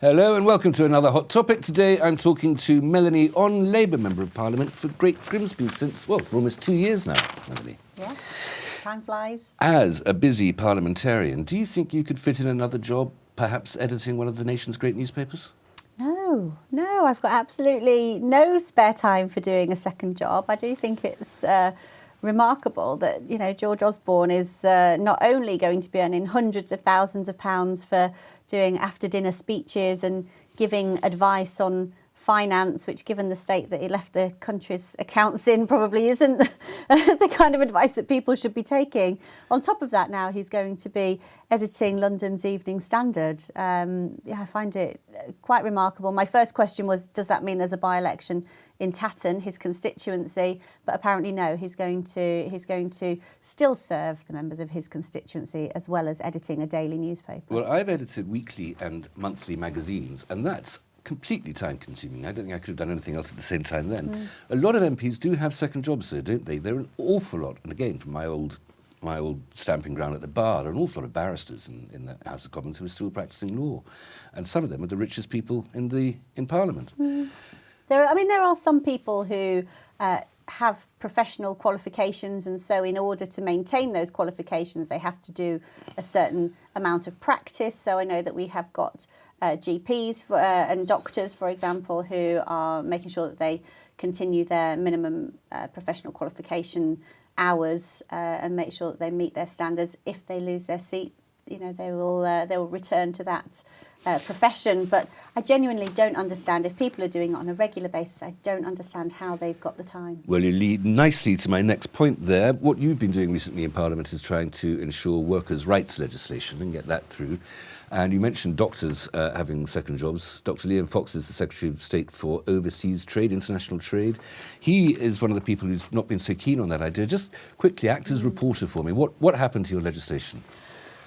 Hello and welcome to another Hot Topic. Today I'm talking to Melanie On, Labour Member of Parliament for Great Grimsby since, well, for almost 2 years now, Melanie. Yeah, time flies. As a busy parliamentarian, do you think you could fit in another job, perhaps editing one of the nation's great newspapers? No, I've got absolutely no spare time for doing a second job. I do think it's remarkable that, you know, George Osborne is not only going to be earning hundreds of thousands of pounds for doing after-dinner speeches and giving advice on finance, which, given the state that he left the country's accounts in, probably isn't the kind of advice that people should be taking. On top of that, now he's going to be editing London's Evening Standard. Yeah, I find it quite remarkable. My first question was, does that mean there's a by-election in Tatton, his constituency? But apparently no, he's going to still serve the members of his constituency as well as editing a daily newspaper. Well, I've edited weekly and monthly magazines, and that's completely time-consuming. I don't think I could have done anything else at the same time then. A lot of MPs do have second jobs, though, don't they? There are an awful lot, and again, from my old stamping ground at the bar, there are an awful lot of barristers in the House of Commons who are still practising law, and some of them are the richest people in Parliament. There are some people who have professional qualifications, and so in order to maintain those qualifications, they have to do a certain amount of practice. So I know that we have got GPs and doctors, for example, who are making sure that they continue their minimum professional qualification hours and make sure that they meet their standards. If they lose their seat, you know, they will return to that profession. But I genuinely don't understand, if people are doing it on a regular basis, I don't understand how they've got the time. Well, you lead nicely to my next point there. What you've been doing recently in Parliament is trying to ensure workers' rights legislation and get that through. And you mentioned doctors having second jobs. Dr. Liam Fox is the Secretary of State for Overseas Trade, International Trade. He is one of the people who's not been so keen on that idea. Just quickly, act as reporter for me. What happened to your legislation?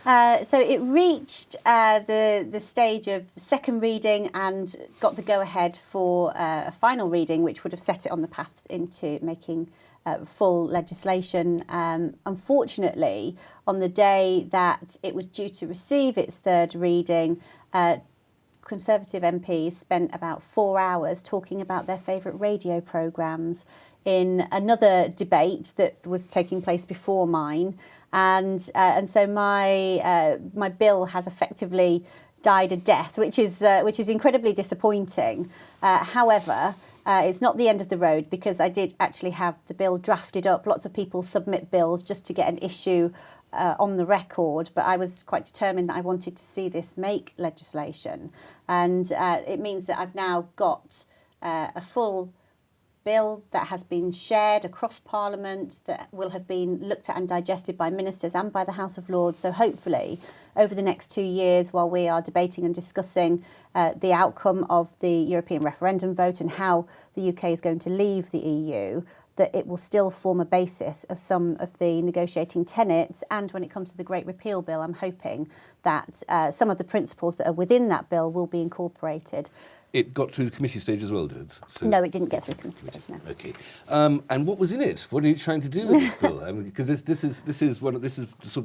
So it reached the stage of second reading and got the go-ahead for a final reading, which would have set it on the path into making full legislation. Unfortunately, on the day that it was due to receive its third reading, Conservative MPs spent about 4 hours talking about their favourite radio programmes in another debate that was taking place before mine. And so my bill has effectively died a death, which is incredibly disappointing. However, it's not the end of the road, because I did actually have the bill drafted up. Lots of people submit bills just to get an issue on the record, but I was quite determined that I wanted to see this make legislation. And it means that I've now got a full bill that has been shared across Parliament, that will have been looked at and digested by ministers and by the House of Lords. So hopefully, over the next 2 years, while we are debating and discussing the outcome of the European referendum vote and how the UK is going to leave the EU, that it will still form a basis of some of the negotiating tenets. And when it comes to the Great Repeal Bill, I'm hoping that some of the principles that are within that bill will be incorporated. It got through the committee stage as well, did it? So no, it didn't get through the committee stage, no. Okay. And what was in it? What are you trying to do with this bill? I mean, because this is sort of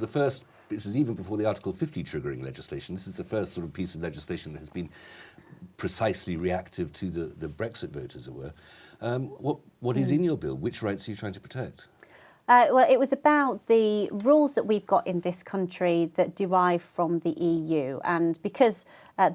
the first. This is even before the Article 50 triggering legislation. This is the first sort of piece of legislation that has been precisely reactive to the Brexit vote, as it were. What is in your bill? Which rights are you trying to protect? Well, it was about the rules that we've got in this country that derive from the EU. And because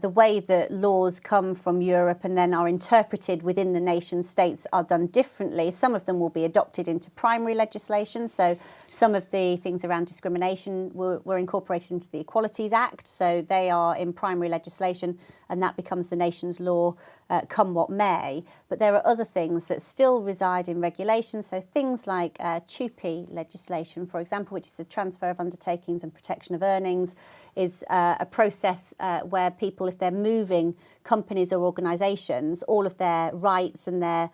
the way that laws come from Europe and then are interpreted within the nation states are done differently, some of them will be adopted into primary legislation. So some of the things around discrimination were incorporated into the Equalities Act. So they are in primary legislation, and that becomes the nation's law, come what may. But there are other things that still reside in regulation. So things like TUPE legislation, for example, which is the transfer of undertakings and protection of earnings, is a process where people, if they're moving companies or organisations, all of their rights and their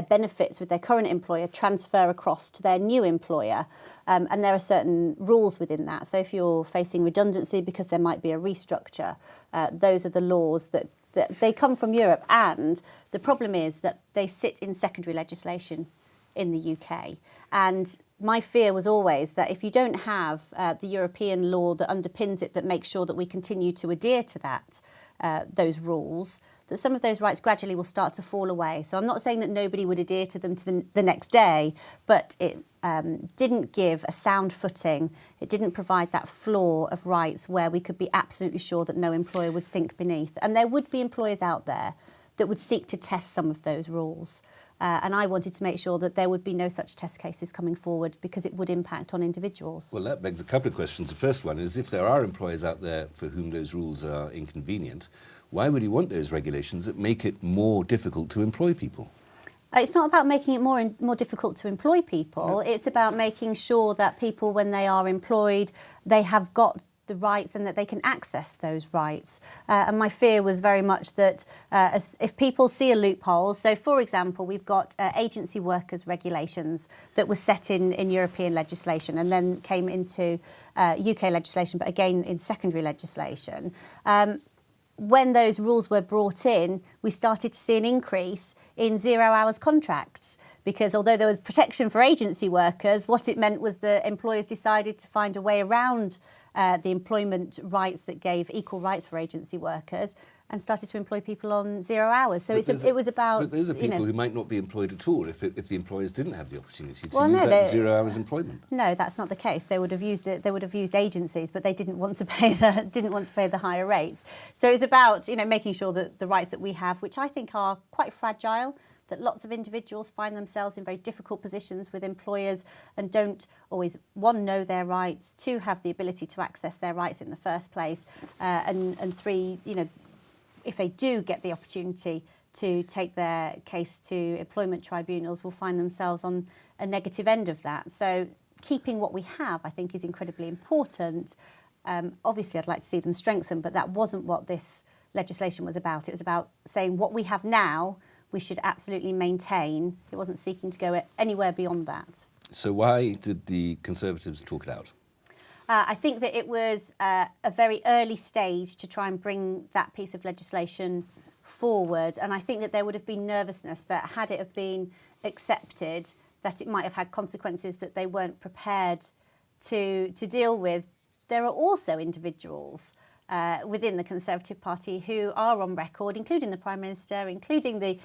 benefits with their current employer transfer across to their new employer. And there are certain rules within that. So if you're facing redundancy because there might be a restructure, those are the laws that they come from Europe. And the problem is that they sit in secondary legislation in the UK. And my fear was always that if you don't have the European law that underpins it, that makes sure that we continue to adhere to that, those rules, that some of those rights gradually will start to fall away. So I'm not saying that nobody would adhere to them to the next day, but it didn't give a sound footing. It didn't provide that floor of rights where we could be absolutely sure that no employer would sink beneath. And there would be employers out there that would seek to test some of those rules. And I wanted to make sure that there would be no such test cases coming forward because it would impact on individuals. Well, that begs a couple of questions. The first one is, if there are employers out there for whom those rules are inconvenient, why would you want those regulations that make it more difficult to employ people? It's not about making it more difficult to employ people. No. It's about making sure that people, when they are employed, they have got the rights and that they can access those rights. And my fear was very much that if people see a loophole, so for example, we've got agency workers regulations that were set in European legislation and then came into UK legislation, but again in secondary legislation. When those rules were brought in, we started to see an increase in 0 hours contracts because although there was protection for agency workers, what it meant was that employers decided to find a way around the employment rights that gave equal rights for agency workers and started to employ people on 0 hours. So it was about... But those are people who might not be employed at all if the employers didn't have the opportunity to use that 0 hours employment. No, that's not the case. They would have used it. They would have used agencies, but they didn't want to pay the higher rates. So it's about making sure that the rights that we have, which I think are quite fragile, that lots of individuals find themselves in very difficult positions with employers and don't always, one, know their rights, two, have the ability to access their rights in the first place, and three, if they do get the opportunity to take their case to employment tribunals, will find themselves on a negative end of that. So keeping what we have, I think, is incredibly important. Obviously, I'd like to see them strengthened, but that wasn't what this legislation was about. It was about saying what we have now, we should absolutely maintain. It wasn't seeking to go anywhere beyond that. So why did the Conservatives talk it out? I think that it was a very early stage to try and bring that piece of legislation forward. And I think that there would have been nervousness that had it have been accepted, that it might have had consequences that they weren't prepared to deal with. There are also individuals within the Conservative Party who are on record, including the Prime Minister, including the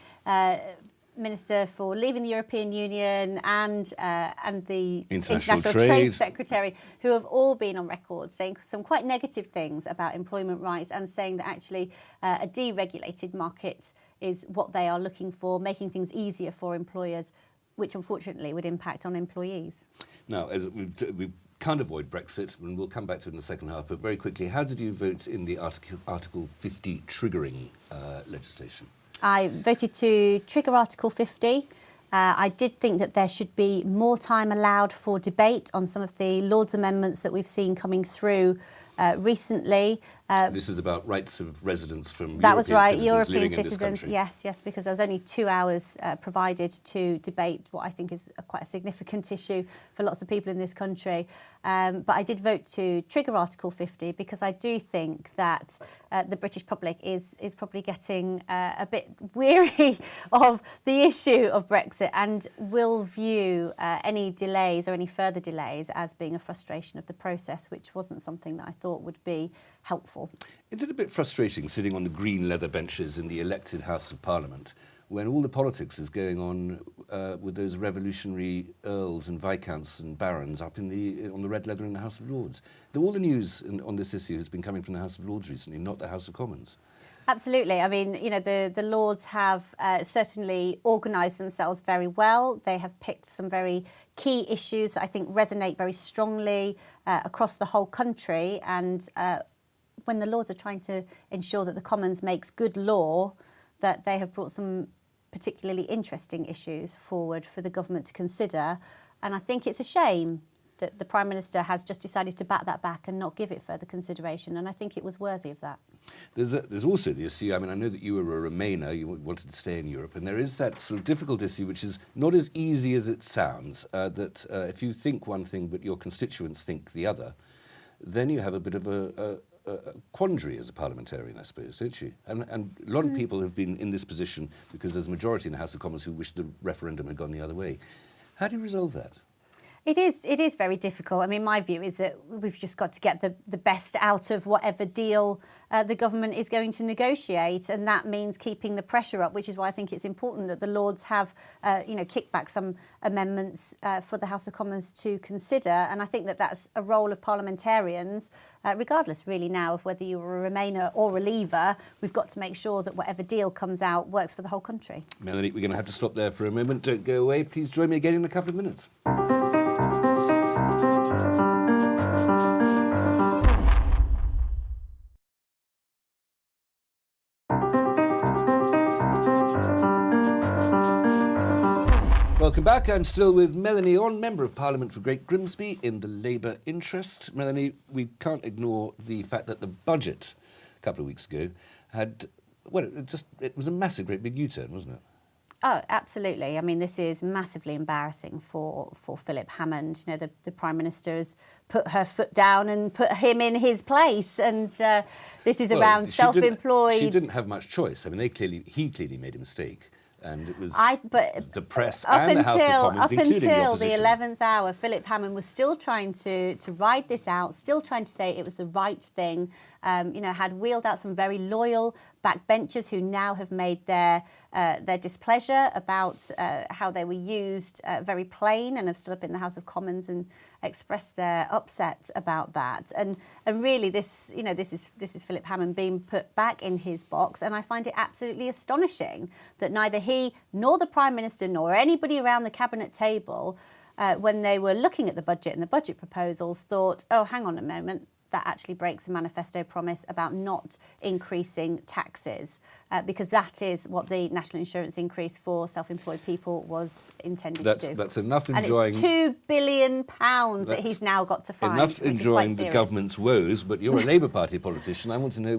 Minister for leaving the European Union and the International Trade Secretary, who have all been on record saying some quite negative things about employment rights and saying that actually a deregulated market is what they are looking for, making things easier for employers, which unfortunately would impact on employees. Now, as we've can't avoid Brexit, and we'll come back to it in the second half, but very quickly, how did you vote in the Article 50 triggering legislation? I voted to trigger Article 50. I did think that there should be more time allowed for debate on some of the Lords amendments that we've seen coming through recently. This is about rights of residents from that was right, European citizens. Yes, because there was only 2 hours provided to debate what I think is quite a significant issue for lots of people in this country. But I did vote to trigger Article 50 because I do think that the British public is probably getting a bit weary of the issue of Brexit and will view any delays or any further delays as being a frustration of the process, which wasn't something that I thought would be helpful. Is it a bit frustrating sitting on the green leather benches in the elected House of Parliament when all the politics is going on with those revolutionary earls and viscounts and barons up on the red leather in the House of Lords? All the news on this issue has been coming from the House of Lords recently, not the House of Commons. Absolutely. I mean, the Lords have certainly organised themselves very well. They have picked some very key issues that I think resonate very strongly across the whole country. And when the Lords are trying to ensure that the Commons makes good law, that they have brought some particularly interesting issues forward for the government to consider. And I think it's a shame that the Prime Minister has just decided to bat that back and not give it further consideration. And I think it was worthy of that. There's also the issue, I mean, I know that you were a Remainer, you wanted to stay in Europe, and there is that sort of difficult issue which is not as easy as it sounds, that if you think one thing but your constituents think the other, then you have a bit of a quandary as a parliamentarian, I suppose, don't you? And a lot of people have been in this position because there's a majority in the House of Commons who wish the referendum had gone the other way. How do you resolve that? It is very difficult. I mean, my view is that we've just got to get the best out of whatever deal the government is going to negotiate, and that means keeping the pressure up, which is why I think it's important that the Lords have, kicked back some amendments for the House of Commons to consider. And I think that that's a role of parliamentarians, regardless really now of whether you're a Remainer or a Leaver. We've got to make sure that whatever deal comes out works for the whole country. Melanie, we're going to have to stop there for a moment. Don't go away. Please join me again in a couple of minutes. Welcome back. I'm still with Melanie On, Member of Parliament for Great Grimsby in the Labour interest. Melanie, we can't ignore the fact that the budget a couple of weeks ago had, it was a massive, great big U-turn, wasn't it? Oh, absolutely. I mean, this is massively embarrassing for Philip Hammond. You know, the Prime Minister has put her foot down and put him in his place. And this is around self-employed. She didn't have much choice. I mean, he clearly made a mistake. And it was the press and the House of Commons, including the opposition. Up until the 11th hour, Philip Hammond was still trying to ride this out, still trying to say it was the right thing, had wheeled out some very loyal backbenchers who now have made their displeasure about how they were used very plain, and have stood up in the House of Commons and expressed their upset about that. And really this is Philip Hammond being put back in his box, and I find it absolutely astonishing that neither he nor the Prime Minister nor anybody around the Cabinet table, when they were looking at the budget and the budget proposals, thought, oh, hang on a moment, that actually breaks a manifesto promise about not increasing taxes, because that is what the national insurance increase for self-employed people was intended to do. That's enough enjoying... And it's £2 billion that he's now got to find. Enough enjoying the government's woes, but you're a Labour Party politician. I want to know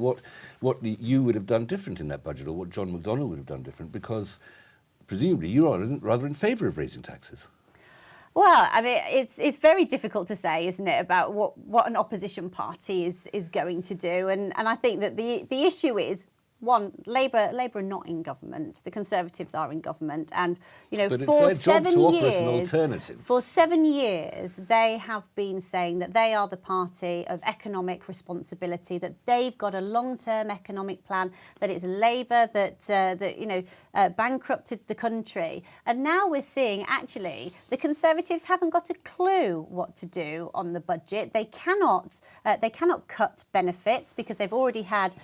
what you would have done different in that budget, or what John McDonnell would have done different, because presumably you are rather in favour of raising taxes. Well, I mean, it's very difficult to say, isn't it, about what an opposition party is going to do. And I think that the issue is, one, Labour are not in government. The Conservatives are in government, and but for it's their 7 job to offer years, us an alternative. For 7 years, they have been saying that they are the party of economic responsibility, that they've got a long-term economic plan, that it's Labour that bankrupted the country, and now we're seeing actually the Conservatives haven't got a clue what to do on the budget. They cannot cut benefits because they've already had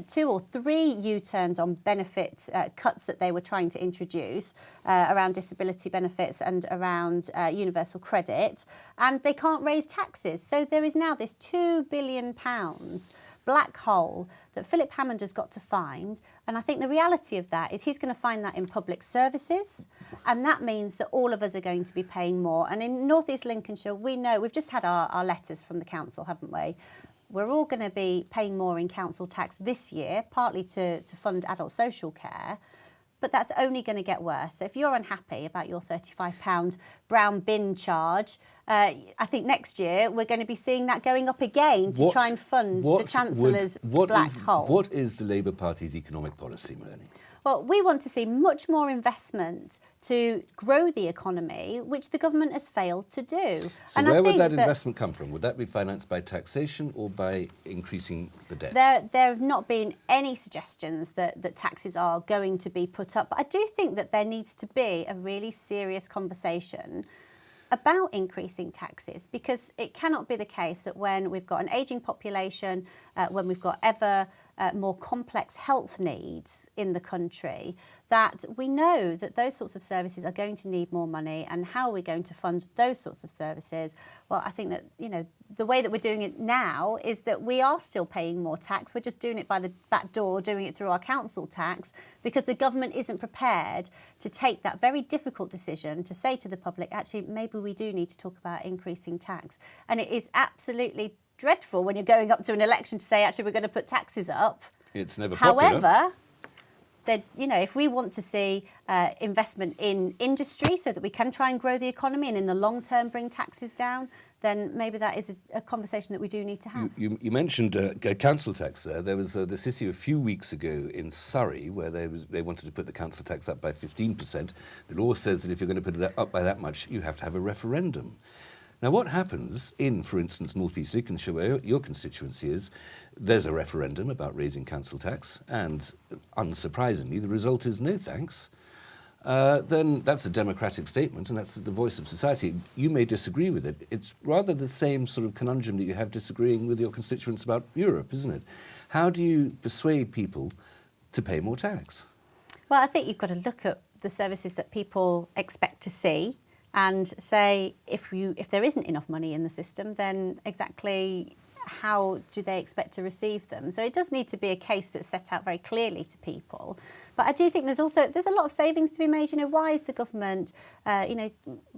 2 or 3 U-turns on benefit cuts that they were trying to introduce around disability benefits and around universal credit, and they can't raise taxes. So there is now this £2 billion black hole that Philip Hammond has got to find, and I think the reality of that is he's going to find that in public services, and that means that all of us are going to be paying more. And in North East Lincolnshire, we know, we've just had our letters from the council, haven't we? We're all going to be paying more in council tax this year, partly to fund adult social care, but that's only going to get worse. So if you're unhappy about your £35 brown bin charge, I think next year we're going to be seeing that going up again to try and fund the Chancellor's black hole. What is the Labour Party's economic policy, Melanie? Well, we want to see much more investment to grow the economy, which the government has failed to do. So and where would that investment come from? Would that be financed by taxation or by increasing the debt? There have not been any suggestions that taxes are going to be put up. But I do think that there needs to be a really serious conversation about increasing taxes, because it cannot be the case that when we've got an ageing population, when we've got ever more complex health needs in the country, that we know that those sorts of services are going to need more money, and how are we going to fund those sorts of services? Well, I think that, the way that we're doing it now is that we are still paying more tax. We're just doing it by the back door, doing it through our council tax, because the government isn't prepared to take that very difficult decision to say to the public, actually, maybe we do need to talk about increasing tax. And it is absolutely dreadful when you're going up to an election to say, actually, we're going to put taxes up. It's never popular. However, if we want to see investment in industry so that we can try and grow the economy and in the long term bring taxes down, then maybe that is a conversation that we do need to have. You mentioned council tax there. There was this issue a few weeks ago in Surrey where they wanted to put the council tax up by 15%. The law says that if you're going to put it up by that much, you have to have a referendum. Now, what happens in, for instance, North East Lincolnshire, where your constituency is, there's a referendum about raising council tax, and unsurprisingly, the result is no thanks. Then that's a democratic statement, and that's the voice of society. You may disagree with it. It's rather the same sort of conundrum that you have disagreeing with your constituents about Europe, isn't it? How do you persuade people to pay more tax? Well, I think you've got to look at the services that people expect to see and say, if there isn't enough money in the system, then exactly how do they expect to receive them? So it does need to be a case that's set out very clearly to people. But I do think there's a lot of savings to be made. Why is the government,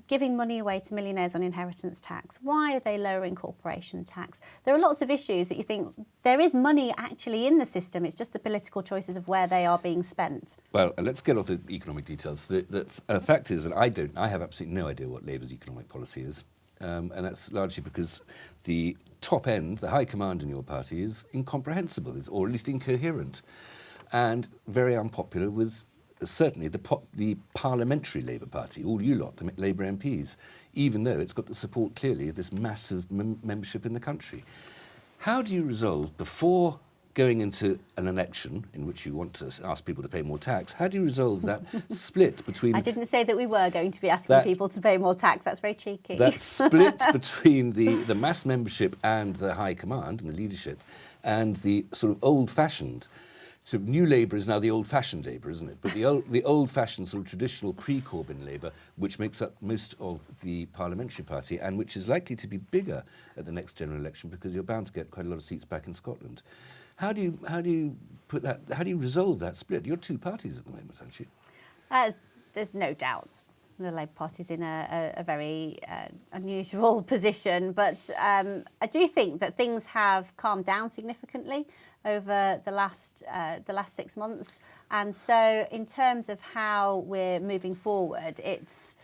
giving money away to millionaires on inheritance tax? Why are they lowering corporation tax? There are lots of issues that you think there is money actually in the system. It's just the political choices of where they are being spent. Well, let's get off the economic details. The fact is that I have absolutely no idea what Labour's economic policy is. And that's largely because the top end, the high command in your party, is incomprehensible, or at least incoherent, and very unpopular with certainly the parliamentary Labour Party, all you lot, the Labour MPs, even though it's got the support clearly of this massive membership in the country. How do you resolve, before going into an election in which you want to ask people to pay more tax, how do you resolve that split between... I didn't say that we were going to be asking people to pay more tax. That's very cheeky. That split between the mass membership and the high command and the leadership, and the sort of old-fashioned... So New Labour is now the old-fashioned Labour, isn't it? But the old-fashioned sort of traditional pre-Corbyn Labour, which makes up most of the parliamentary party and which is likely to be bigger at the next general election because you're bound to get quite a lot of seats back in Scotland. How do you put that? How do you resolve that split? You're two parties at the moment, aren't you? There's no doubt the Labour Party's in a very unusual position, but I do think that things have calmed down significantly over the last 6 months, and so in terms of how we're moving forward, it's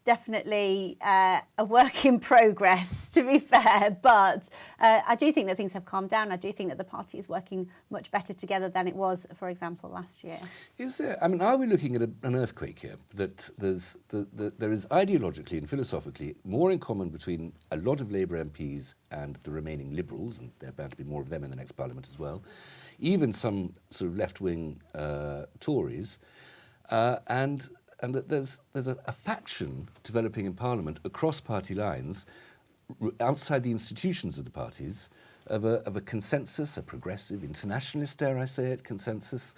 definitely a work in progress, to be fair, but I do think that things have calmed down. I do think that the party is working much better together than it was, for example, last year. Is there? I mean, are we looking at an earthquake here? That there is ideologically and philosophically more in common between a lot of Labour MPs and the remaining Liberals, and there are bound to be more of them in the next Parliament as well, even some sort of left-wing Tories, and that there's a faction developing in Parliament across party lines, outside the institutions of the parties, of a consensus, a progressive, internationalist, dare I say it, consensus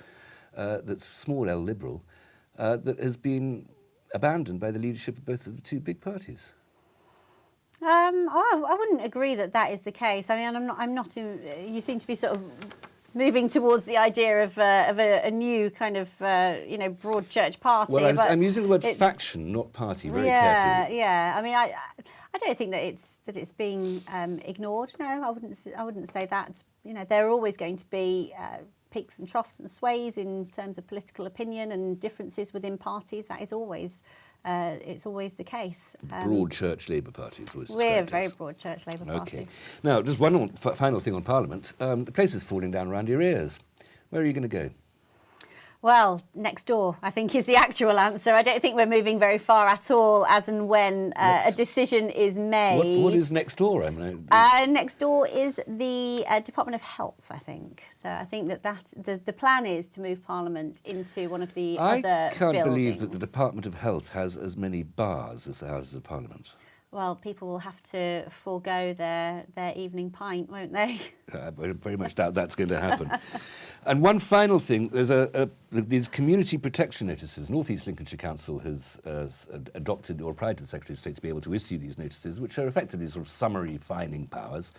that's small L liberal, that has been abandoned by the leadership of both of the two big parties. I wouldn't agree that is the case. I mean, I'm not. You seem to be sort of moving towards the idea of a new kind of broad church party. Well, I'm using the word faction, not party, very carefully. Yeah. I mean, I don't think that it's being ignored. No, I wouldn't say that. There are always going to be peaks and troughs and sways in terms of political opinion and differences within parties. That is always. It's always the case. Broad church Labour Party is always We're a very broad church Labour Party. Okay. Now, just one final thing on Parliament. The place is falling down around your ears. Where are you going to go? Well, next door, I think, is the actual answer. I don't think we're moving very far at all as and when a decision is made. What is next door? I mean, next door is the Department of Health, I think. So I think that the plan is to move Parliament into one of the other buildings. I can't believe that the Department of Health has as many bars as the Houses of Parliament. Well, people will have to forego their evening pint, won't they? I very much doubt that's going to happen. And one final thing, there's these community protection notices. North East Lincolnshire Council has adopted or applied to the Secretary of State to be able to issue these notices, which are effectively sort of summary fining powers.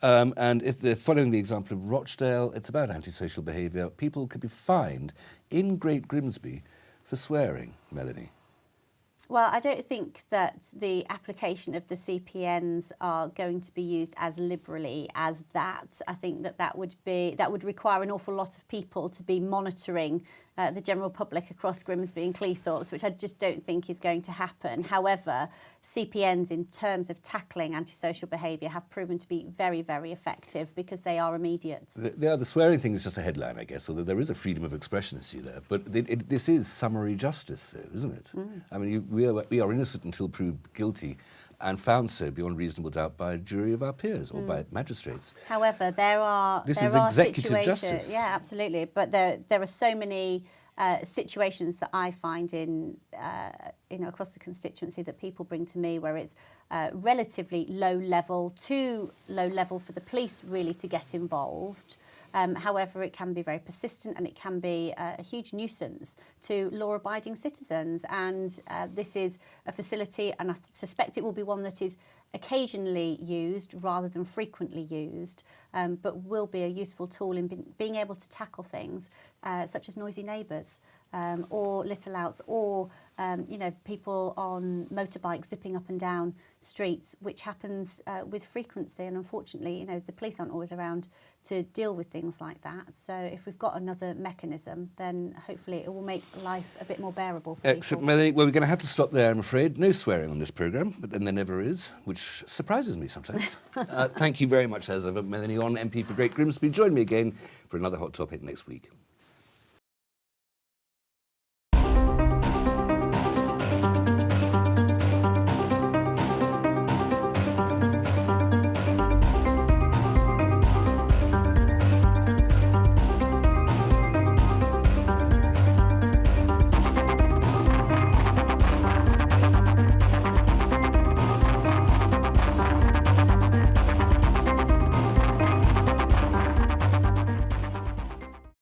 And if they're following the example of Rochdale, it's about antisocial behaviour. People could be fined in Great Grimsby for swearing, Melanie. Well, I don't think that the application of the CPNs are going to be used as liberally as that. I think that would require an awful lot of people to be monitoring the general public across Grimsby and Cleethorpes, which I just don't think is going to happen. However, CPNs in terms of tackling antisocial behaviour have proven to be very, very effective because they are immediate. The swearing thing is just a headline, I guess, although there is a freedom of expression issue there. But this is summary justice, though, isn't it? I mean, we are innocent until proved guilty and found so beyond reasonable doubt by a jury of our peers or by magistrates. However, there are executive situations. justice. Yeah, absolutely. But there are so many situations that I find in across the constituency that people bring to me where it's relatively low level, too low level for the police really to get involved. However, it can be very persistent and it can be a huge nuisance to law-abiding citizens. And this is a facility, and I suspect it will be one that is occasionally used rather than frequently used, but will be a useful tool in being able to tackle things such as noisy neighbours or little outs or people on motorbikes zipping up and down streets, which happens with frequency. And unfortunately, the police aren't always around to deal with things like that. So if we've got another mechanism, then hopefully it will make life a bit more bearable for Excellent, people. Melanie. Well, we're going to have to stop there, I'm afraid. No swearing on this programme, but then there never is, which surprises me sometimes. Thank you very much, as ever, Melanie On, MP for Great Grimsby. Join me again for another hot topic next week.